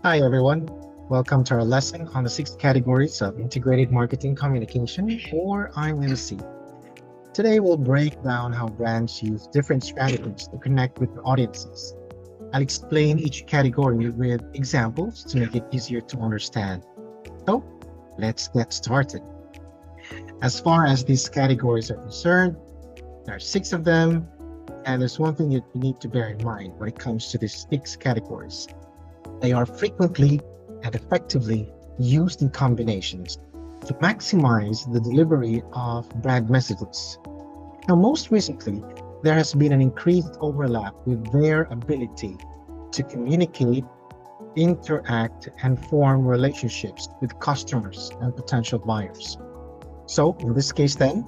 Hi, everyone. Welcome to our lesson on the 6 categories of integrated marketing communication, or IMC. Today, we'll break down how brands use different strategies to connect with their audiences. I'll explain each category with examples to make it easier to understand. So, let's get started. As far as these categories are concerned, there are 6 of them, and there's one thing that you need to bear in mind when it comes to these 6 categories. They are frequently and effectively used in combinations to maximize the delivery of brand messages. Now, most recently, there has been an increased overlap with their ability to communicate, interact, and form relationships with customers and potential buyers. So, in this case, then,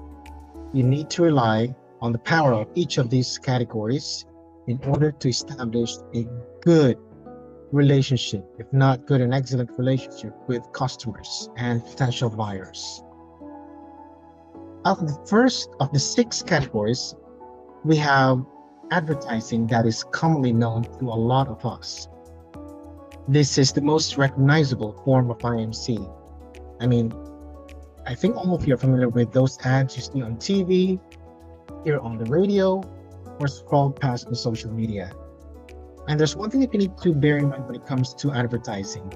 you need to rely on the power of each of these categories in order to establish a good relationship, if not good and excellent relationship with customers and potential buyers. Of the first of the 6 categories, we have advertising that is commonly known to a lot of us. This is the most recognizable form of IMC. I mean, I think all of you are familiar with those ads you see on TV, hear on the radio, or scroll past the social media. And there's one thing that you need to bear in mind when it comes to advertising.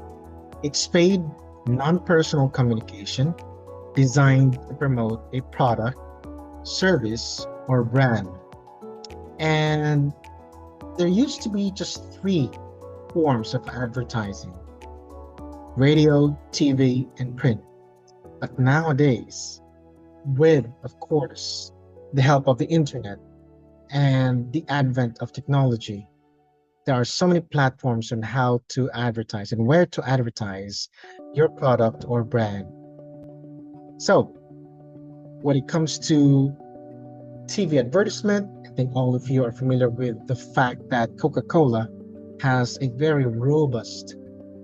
It's paid, non-personal communication designed to promote a product, service, or brand. And there used to be just 3 forms of advertising: radio, TV, and print. But nowadays, with, of course, the help of the internet and the advent of technology, there are so many platforms on how to advertise and where to advertise your product or brand. So, when it comes to TV advertisement, I think all of you are familiar with the fact that Coca-Cola has a very robust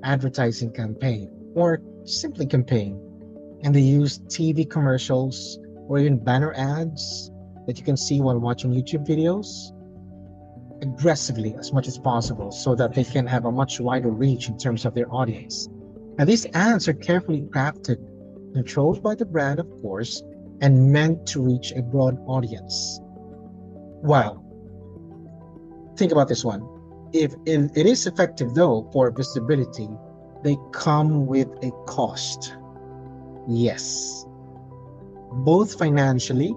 advertising campaign, or simply campaign, and they use TV commercials or even banner ads that you can see while watching YouTube videos aggressively as much as possible so that they can have a much wider reach in terms of their audience. Now, these ads are carefully crafted, controlled by the brand, of course, and meant to reach a broad audience. Well, think about this one. If it is effective, though, for visibility, they come with a cost. Yes, both financially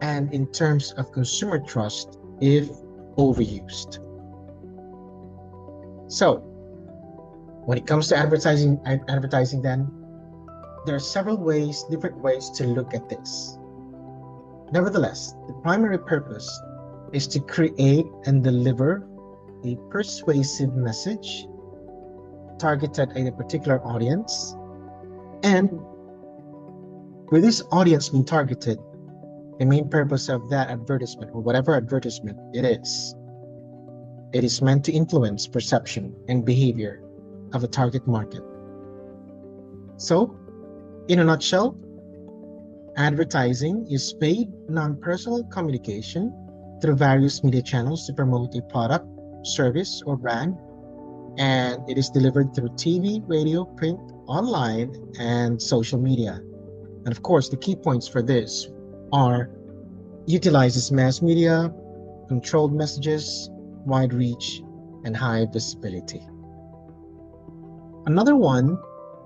and in terms of consumer trust if overused. So, when it comes to advertising then, there are several different ways to look at this. Nevertheless, the primary purpose is to create and deliver a persuasive message targeted at a particular audience. And with this audience being targeted, the main purpose of that advertisement, or whatever advertisement it is meant to influence perception and behavior of a target market. So, in a nutshell, advertising is paid, non-personal communication through various media channels to promote a product, service, or brand, and it is delivered through TV, radio, print, online, and social media. And of course, the key points for this are: utilizes mass media, controlled messages, wide reach, and high visibility. Another one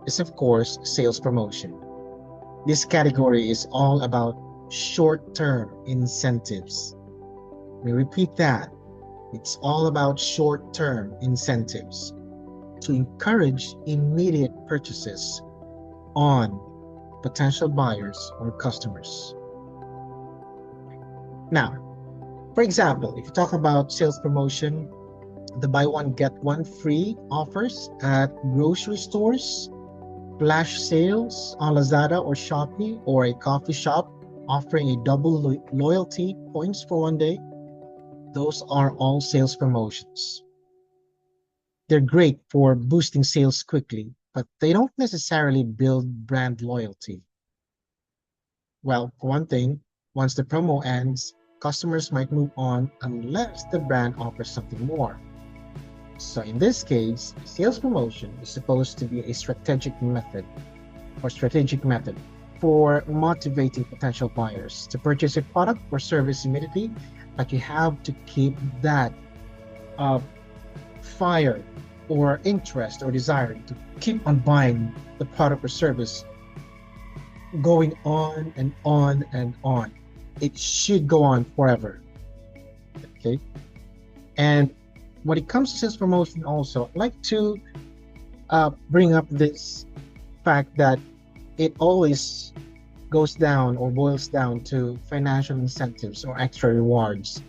is, of course, sales promotion. This category is all about short-term incentives. Let me repeat that. It's all about short-term incentives to encourage immediate purchases on potential buyers or customers. Now, for example, if you talk about sales promotion, the buy one get one free offers at grocery stores, flash sales on Lazada or Shopee, or a coffee shop offering a double loyalty points for one day, those are all sales promotions. They're great for boosting sales quickly, but they don't necessarily build brand loyalty. Well, for one thing, once the promo ends, customers might move on unless the brand offers something more. So in this case, sales promotion is supposed to be a strategic method for motivating potential buyers to purchase a product or service immediately, but you have to keep that uh, fire or interest or desire to keep on buying the product or service going on and on and on. It should go on forever. Okay. And when it comes to sales promotion, also, I'd like to bring up this fact that it always goes down or boils down to financial incentives or extra rewards.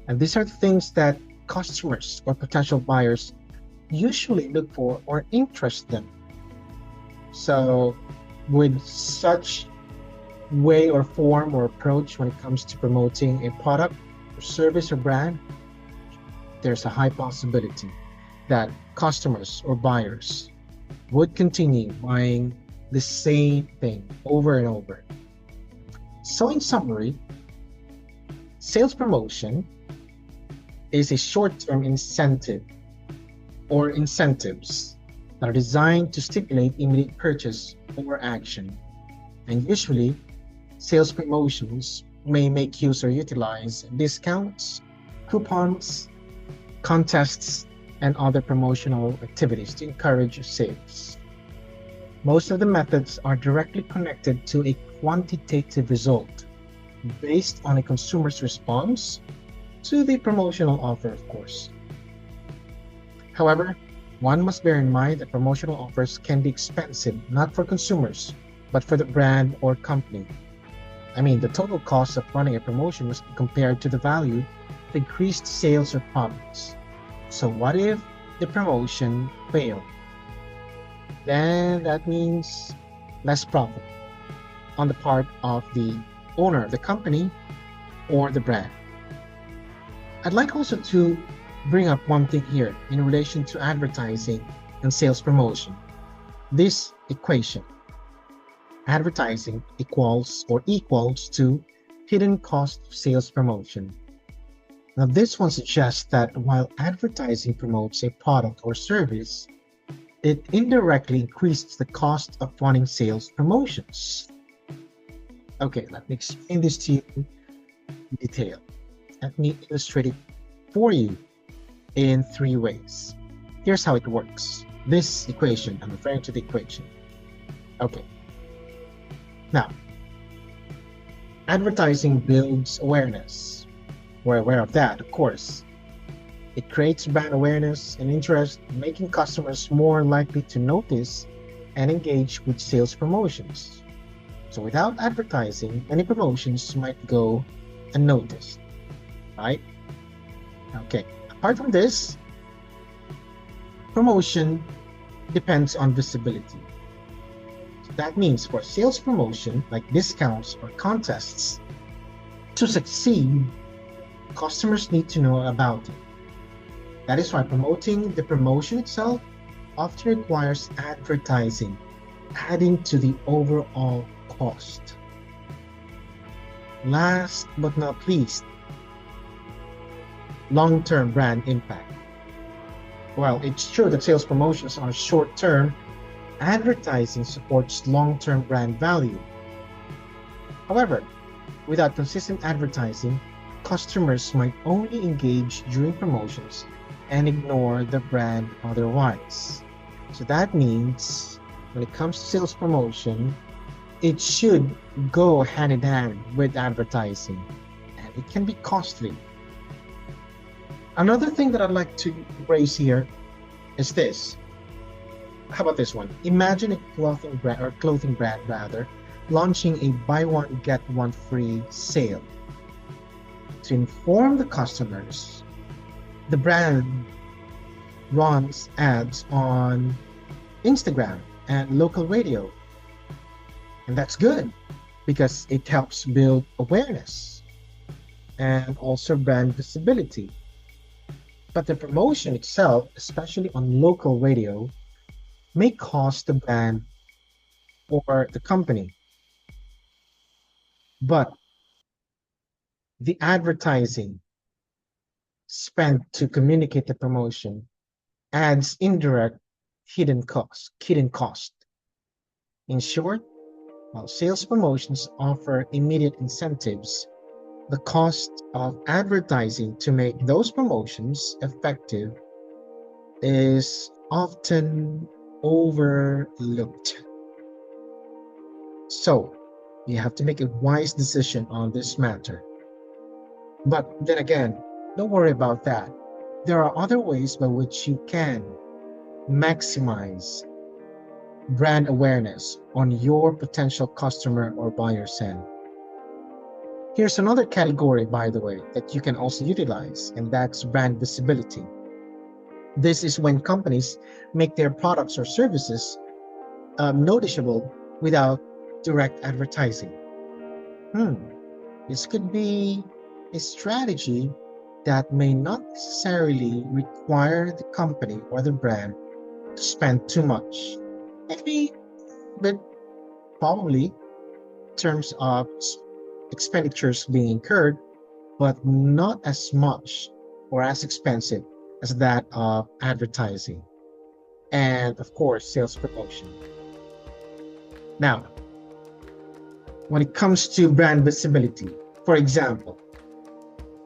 And these are things that customers or potential buyers usually look for or interest them. So, with such way or form or approach when it comes to promoting a product or service or brand, there's a high possibility that customers or buyers would continue buying the same thing over and over. So, in summary, sales promotion is a short term incentive or incentives that are designed to stimulate immediate purchase or action. And usually, sales promotions may make use or utilize discounts, coupons, contests, and other promotional activities to encourage sales. Most of the methods are directly connected to a quantitative result based on a consumer's response to the promotional offer, of course. However, one must bear in mind that promotional offers can be expensive not for consumers, but for the brand or company. I mean, the total cost of running a promotion must be compared to the value of increased sales or profits. So, what if the promotion failed? Then that means less profit on the part of the owner of the company or the brand. I'd like also to bring up one thing here in relation to advertising and sales promotion. This equation, advertising equals to hidden cost of sales promotion. Now, this one suggests that while advertising promotes a product or service, it indirectly increases the cost of running sales promotions. Okay, let me explain this to you in detail. Let me illustrate it for you in three ways. Here's how it works. This equation, I'm referring to the equation. Okay. Now, advertising builds awareness. We're aware of that, of course. It creates brand awareness and interest, making customers more likely to notice and engage with sales promotions. So without advertising, any promotions might go unnoticed, right? Okay. Apart from this, promotion depends on visibility. So that means for sales promotion, like discounts or contests, to succeed, customers need to know about it. That is why promoting the promotion itself often requires advertising, adding to the overall cost. Last but not least, long-term brand impact. While it's true that sales promotions are short-term, advertising supports long-term brand value. However, without consistent advertising, customers might only engage during promotions and ignore the brand otherwise. So that means when it comes to sales promotion, it should go hand in hand with advertising, and it can be costly. Another thing that I'd like to raise here is this. How about this one? Imagine a clothing brand rather, launching a buy one get one free sale. To inform the customers, the brand runs ads on Instagram and local radio. And that's good because it helps build awareness and also brand visibility. But the promotion itself, especially on local radio, may cost the brand or the company. But the advertising spent to communicate the promotion adds indirect hidden cost. In short, while sales promotions offer immediate incentives, the cost of advertising to make those promotions effective is often overlooked. So, you have to make a wise decision on this matter. But then again, don't worry about that. There are other ways by which you can maximize brand awareness on your potential customer or buyer's end. Here's another category, by the way, that you can also utilize, and that's brand visibility. This is when companies make their products or services noticeable without direct advertising. Hmm. This could be a strategy that may not necessarily require the company or the brand to spend too much. Maybe, but probably in terms of expenditures being incurred, but not as much or as expensive as that of advertising. And of course, sales promotion. Now, when it comes to brand visibility, for example,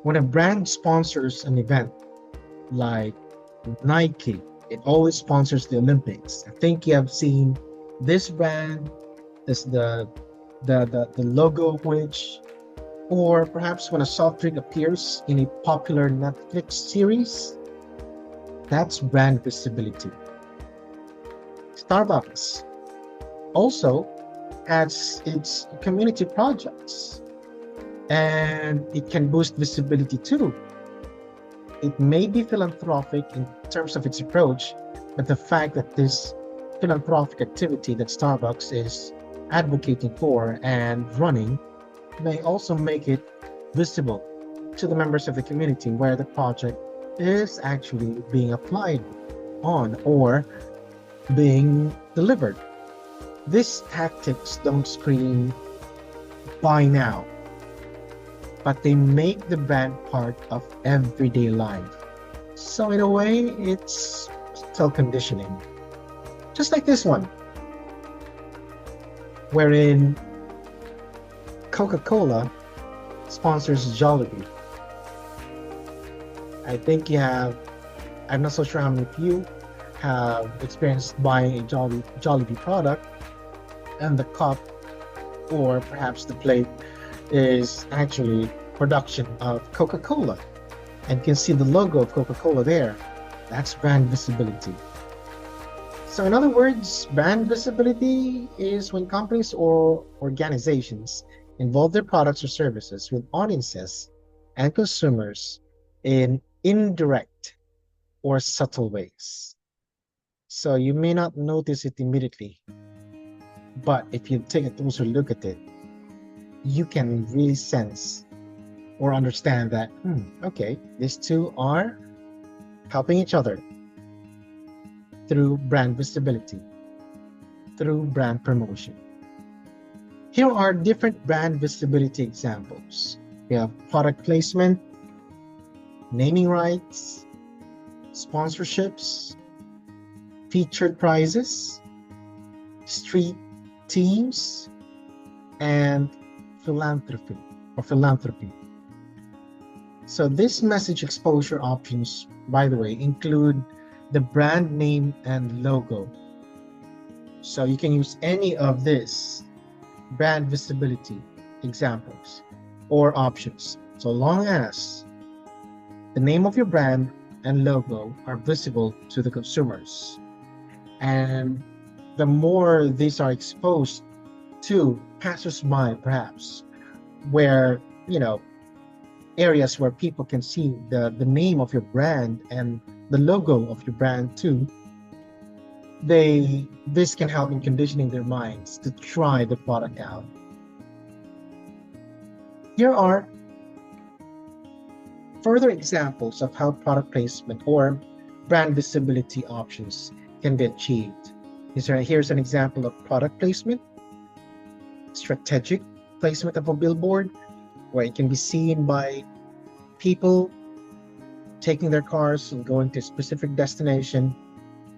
when a brand sponsors an event like Nike, it always sponsors the Olympics. I think you have seen this brand, this the logo of which, or perhaps when a soft drink appears in a popular Netflix series, that's brand visibility. Starbucks also has its community projects, and it can boost visibility too. It may be philanthropic in terms of its approach, but the fact that this philanthropic activity that Starbucks is advocating for and running may also make it visible to the members of the community where the project is actually being applied on or being delivered. These tactics don't scream buy now, but they make the brand part of everyday life. So in a way, it's still conditioning. Just like this one, wherein Coca-Cola sponsors Jollibee. I think you have, I'm not so sure how many of you have experienced buying a Jollibee product, and the cup or perhaps the plate is actually production of Coca-Cola, and you can see the logo of Coca-Cola there. That's brand visibility. So in other words, brand visibility is when companies or organizations involve their products or services with audiences and consumers in indirect or subtle ways. So you may not notice it immediately, but if you take a closer look at it, you can really sense or understand that, okay, these two are helping each other through brand visibility, through brand promotion. Here are different brand visibility examples. We have product placement, naming rights, sponsorships, featured prizes, street teams, and philanthropy. So this message exposure options, by the way, include the brand name and logo. So you can use any of this brand visibility examples or options, so long as the name of your brand and logo are visible to the consumers. And the more these are exposed to passers-by, perhaps, where, areas where people can see the name of your brand and the logo of your brand too, this can help in conditioning their minds to try the product out. Here are further examples of how product placement or brand visibility options can be achieved. Here's an example of product placement: strategic placement of a billboard, where it can be seen by people taking their cars and going to a specific destination.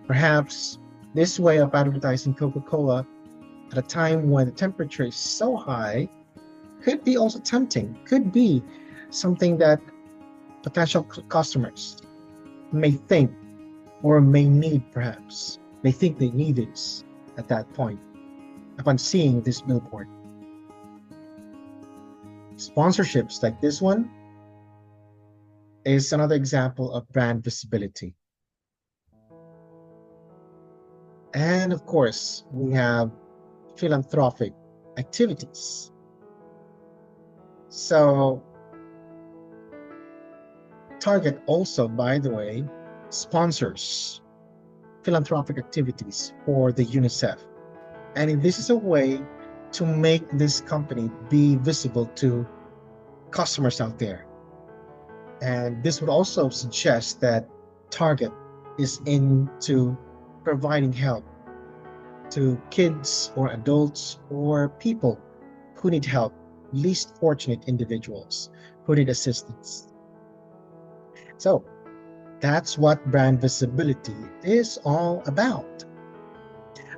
Perhaps this way of advertising Coca-Cola at a time when the temperature is so high could be also tempting, could be something that potential customers may think or may need, perhaps. They think they need this at that point upon seeing this billboard. Sponsorships like this one is another example of brand visibility. And of course, we have philanthropic activities. So Target also, by the way, sponsors philanthropic activities for the UNICEF. And this is a way to make this company be visible to customers out there. And this would also suggest that Target is into providing help to kids or adults or people who need help, least fortunate individuals who need assistance. So that's what brand visibility is all about.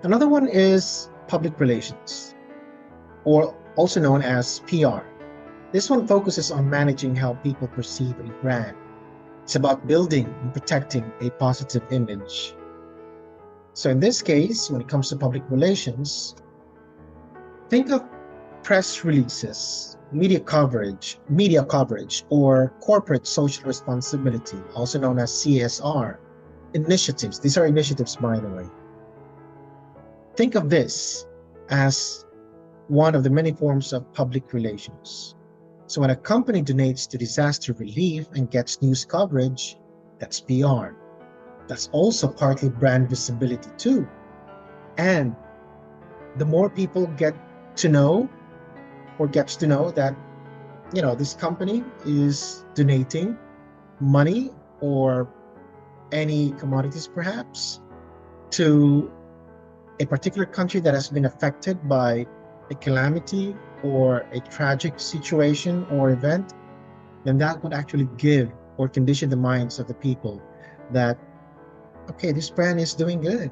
Another one is public relations, or also known as PR. This one focuses on managing how people perceive a brand. It's about building and protecting a positive image. So in this case, when it comes to public relations, think of press releases, media coverage, or corporate social responsibility, also known as CSR initiatives. These are initiatives, by the way. Think of this as one of the many forms of public relations. So when a company donates to disaster relief and gets news coverage, that's PR. That's also partly brand visibility too. And the more people get to know or gets to know that, this company is donating money or any commodities perhaps to a particular country that has been affected by a calamity or a tragic situation or event, then that would actually give or condition the minds of the people that, okay, this brand is doing good.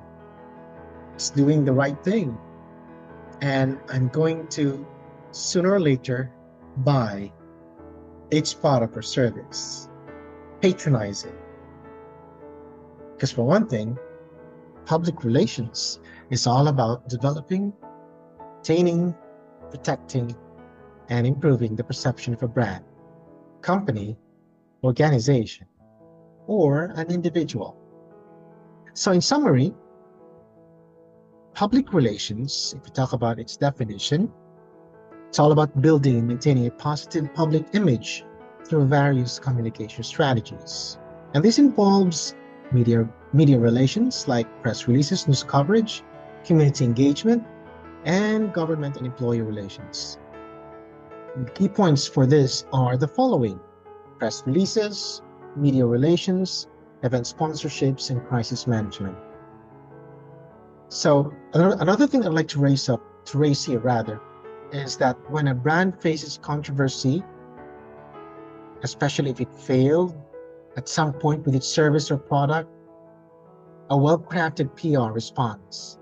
It's doing the right thing. And I'm going to sooner or later buy its product or service, patronize it. Because for one thing, public relations is all about developing, maintaining, protecting, and improving the perception of a brand, company, organization, or an individual. So in summary, public relations, if we talk about its definition, it's all about building and maintaining a positive public image through various communication strategies. And this involves media relations like press releases, news coverage, community engagement, and government and employee relations. The key points for this are the following: press releases, media relations, event sponsorships, and crisis management. So another thing I'd like to raise here is that when a brand faces controversy, especially if it failed at some point with its service or product, a well-crafted PR response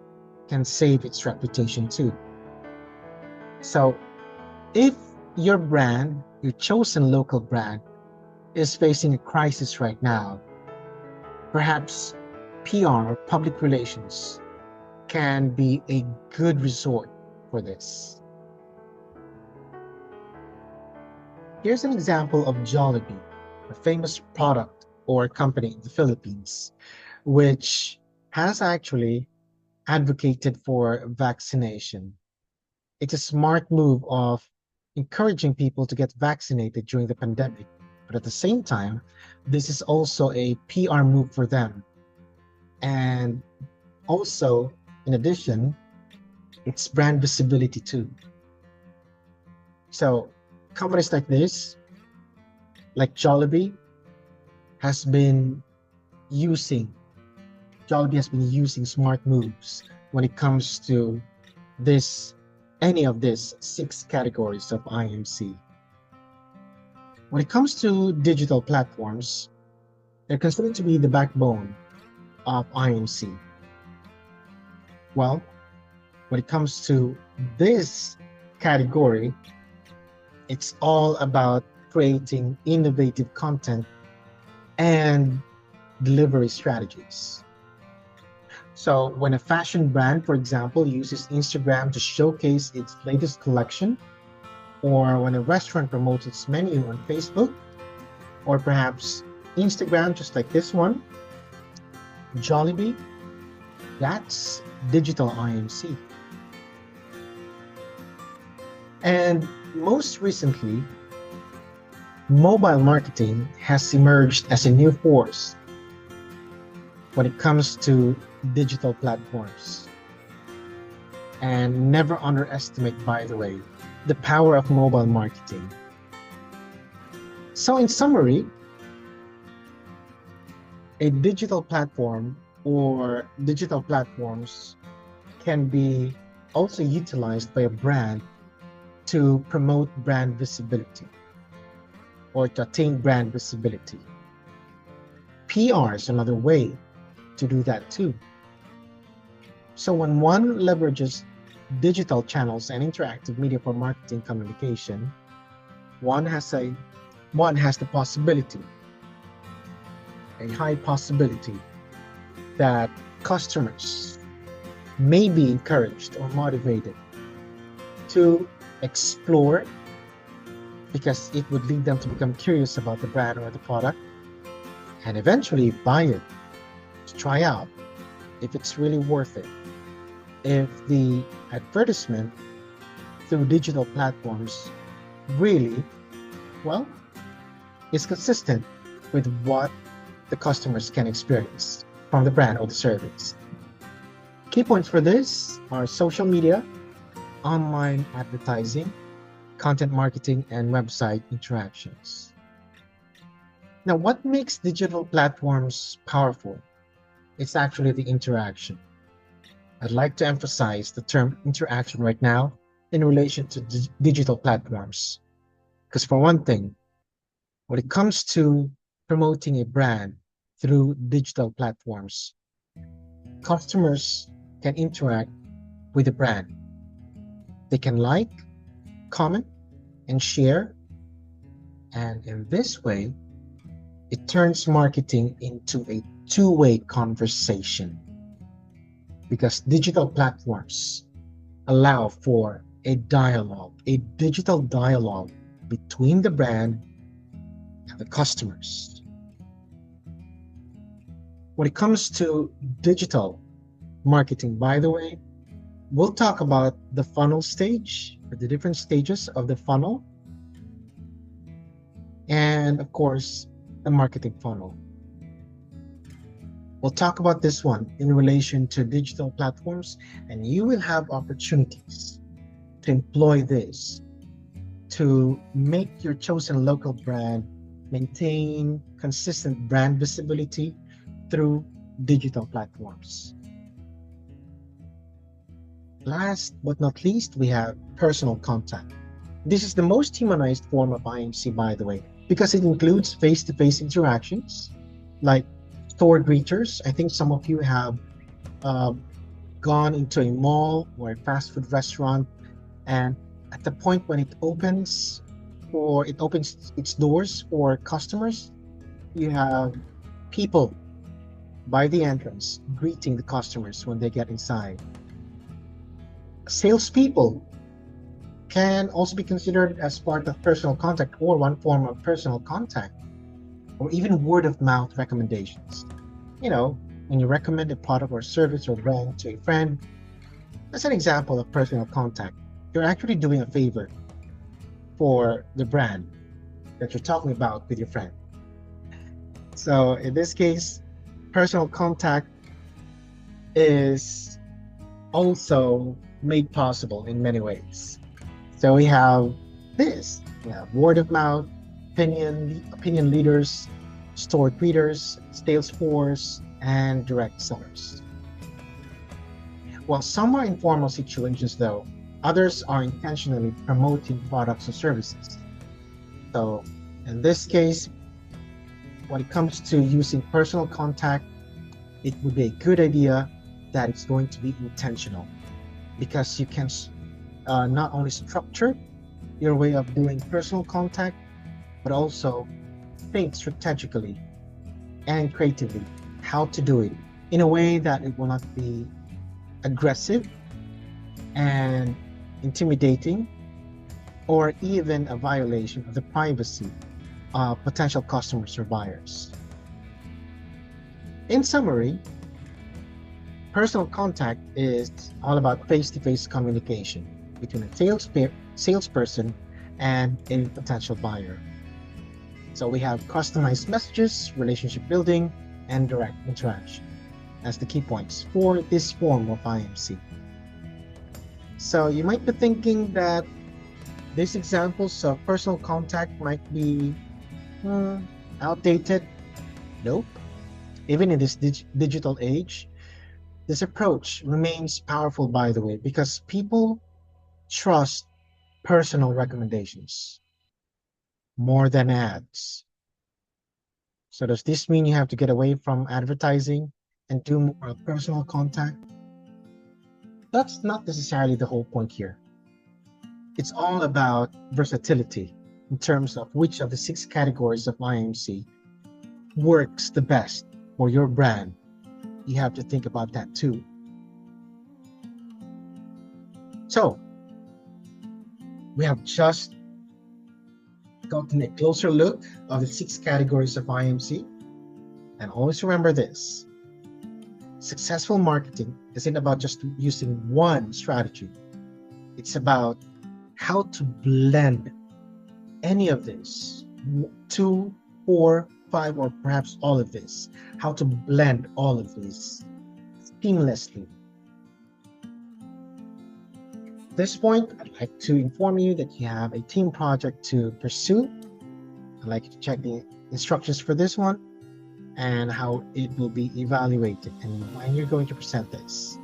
can save its reputation too. So if your brand, your chosen local brand, is facing a crisis right now, perhaps PR or public relations can be a good resort for this. Here's an example of Jollibee, a famous product or company in the Philippines, which has actually advocated for vaccination. It's a smart move of encouraging people to get vaccinated during the pandemic, but at the same time, this is also a PR move for them. And also, in addition, it's brand visibility too. So companies like this, like Jollibee, has been using smart moves when it comes to any of these 6 categories of IMC. When it comes to digital platforms, They're considered to be the backbone of IMC. Well, when it comes to this category, it's all about creating innovative content and delivery strategies. So when a fashion brand, for example, uses Instagram to showcase its latest collection, or when a restaurant promotes its menu on Facebook, or perhaps Instagram, just like this one, Jollibee, that's digital IMC. And most recently, mobile marketing has emerged as a new force when it comes to digital platforms. And never underestimate, by the way, the power of mobile marketing. So in summary, a digital platform or digital platforms can be also utilized by a brand to promote brand visibility or to attain brand visibility. PR is another way to do that too. So when one leverages digital channels and interactive media for marketing communication, one has the possibility, a high possibility, that customers may be encouraged or motivated to explore, because it would lead them to become curious about the brand or the product, and eventually buy it, to try out if it's really worth it. If the advertisement through digital platforms really, well, is consistent with what the customers can experience from the brand or the service. Key points for this are social media, online advertising, content marketing, and website interactions. Now, what makes digital platforms powerful? It's actually the interaction. I'd like to emphasize the term interaction right now in relation to digital platforms. Because for one thing, when it comes to promoting a brand through digital platforms, customers can interact with the brand. They can like, comment, and share. And in this way, it turns marketing into a two-way conversation, because digital platforms allow for a dialogue, a digital dialogue between the brand and the customers. When it comes to digital marketing, by the way, we'll talk about the funnel stage, the different stages of the funnel, and of course, the marketing funnel. We'll talk about this one in relation to digital platforms, and you will have opportunities to employ this to make your chosen local brand maintain consistent brand visibility through digital platforms. Last but not least, we have personal contact. This is the most humanized form of IMC, by the way, because it includes face-to-face interactions like store greeters. I think some of you have gone into a mall or a fast food restaurant, and at the point when it opens its doors for customers, you have people by the entrance greeting the customers when they get inside. Salespeople can also be considered as part of personal contact, or one form of personal contact, or even word of mouth recommendations. You know, when you recommend a product or service or brand to a friend, that's an example of personal contact. You're actually doing a favor for the brand that you're talking about with your friend. So in this case, personal contact is also made possible in many ways. So we have this, word of mouth, opinion leaders, store greeters, sales force, and direct sellers. While some are informal situations though, others are intentionally promoting products or services. So in this case, when it comes to using personal contact, it would be a good idea that it's going to be intentional, because you can not only structure your way of doing personal contact, but also think strategically and creatively how to do it in a way that it will not be aggressive and intimidating, or even a violation of the privacy of potential customers or buyers. In summary, personal contact is all about face-to-face communication between a salesperson and a potential buyer. So we have customized messages, relationship building, and direct interaction as the key points for this form of IMC. So you might be thinking that these examples of personal contact might be outdated. Nope. Even in this digital age, this approach remains powerful, by the way, because people trust personal recommendations more than ads. So does this mean you have to get away from advertising and do more personal contact? That's not necessarily the whole point here. It's all about versatility in terms of which of the 6 categories of IMC works the best for your brand. You have to think about that too. So we have just gotten a closer look of the 6 categories of IMC. And always remember this: successful marketing isn't about just using one strategy. It's about how to blend any of this, 2, 4, 5, or perhaps all of this, how to blend all of this seamlessly. At this point, I'd like to inform you that you have a team project to pursue. I'd like you to check the instructions for this one and how it will be evaluated and when you're going to present this.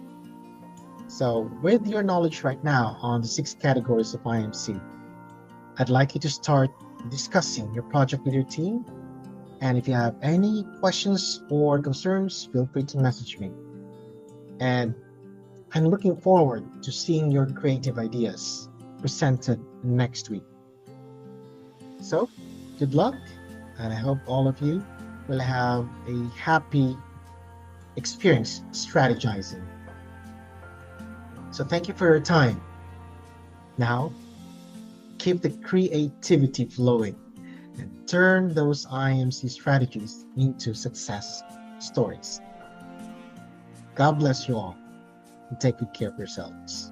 So with your knowledge right now on the 6 categories of IMC, I'd like you to start discussing your project with your team. And if you have any questions or concerns, feel free to message me. And I'm looking forward to seeing your creative ideas presented next week. So, good luck, and I hope all of you will have a happy experience strategizing. So thank you for your time. Now, keep the creativity flowing and turn those IMC strategies into success stories. God bless you all, and take good care of yourselves.